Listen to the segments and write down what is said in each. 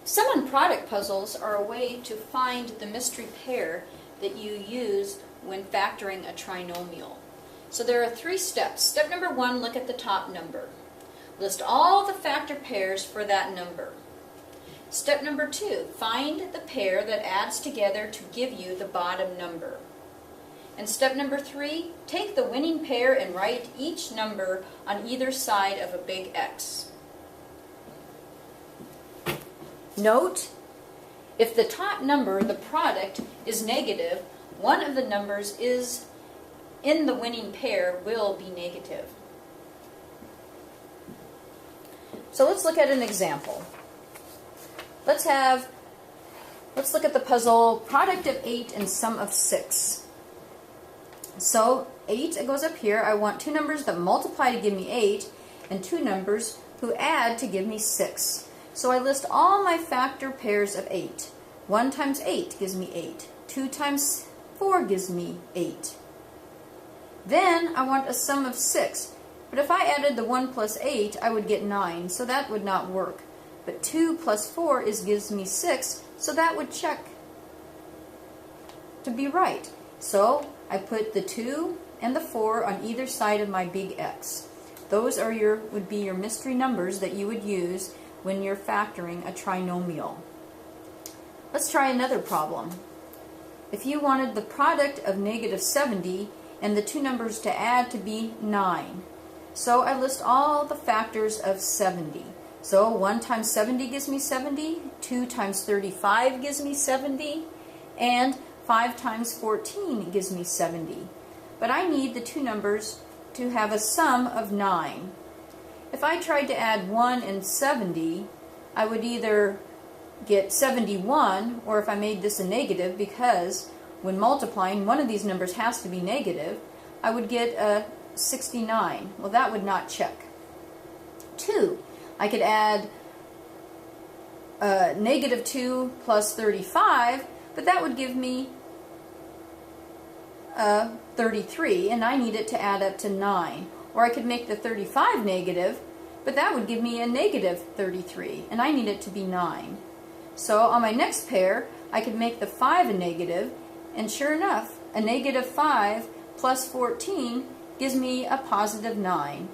Sum and product puzzles are a way to find the mystery pair that you use when factoring a trinomial. So there are 3 steps. Step number 1, look at the top number. List all the factor pairs for that number. Step number 2, find the pair that adds together to give you the bottom number. And step number 3, take the winning pair and write each number on either side of a big X. Note, if the top number, the product, is negative, one of the numbers is in the winning pair will be negative. So let's look at an example. Let's look at the puzzle product of 8 and sum of 6. So 8, it goes up here. I want 2 numbers that multiply to give me 8 and 2 numbers who add to give me 6. So I list all my factor pairs of 8. 1 times 8 gives me 8. 2 times 4 gives me 8. Then I want a sum of 6. But if I added the 1 plus 8, I would get 9, so that would not work. But 2 plus 4 gives me 6, so that would check to be right. So I put the 2 and the 4 on either side of my big X. Those are would be your mystery numbers that you would use when you're factoring a trinomial. Let's try another problem. If you wanted the product of negative 70 and the 2 numbers to add to be 9. So I list all the factors of 70. So 1 times 70 gives me 70, 2 times 35 gives me 70, and 5 times 14 gives me 70. But I need the 2 numbers to have a sum of 9. If I tried to add 1 and 70, I would either get 71, or if I made this a negative, because when multiplying, one of these numbers has to be negative, I would get a 69. Well, that would not check. 2, I could add negative 2 plus 35, but that would give me 33, and I need it to add up to 9. Or I could make the 35 negative, but that would give me a negative 33, and I need it to be 9. So on my next pair, I could make the 5 a negative, and sure enough, a negative 5 plus 14 gives me a positive 9.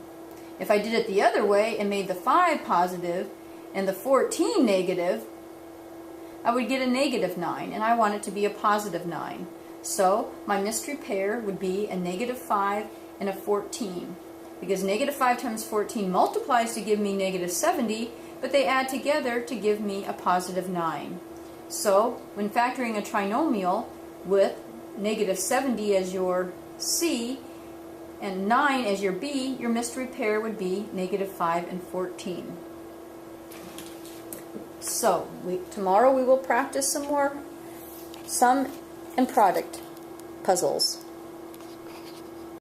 If I did it the other way and made the 5 positive and the 14 negative, I would get a negative 9, and I want it to be a positive 9. So my mystery pair would be a negative 5 and a 14. Because negative 5 times 14 multiplies to give me negative 70, but they add together to give me a positive 9. So when factoring a trinomial with negative 70 as your C and 9 as your B, your mystery pair would be negative 5 and 14. So tomorrow we will practice some more sum and product puzzles.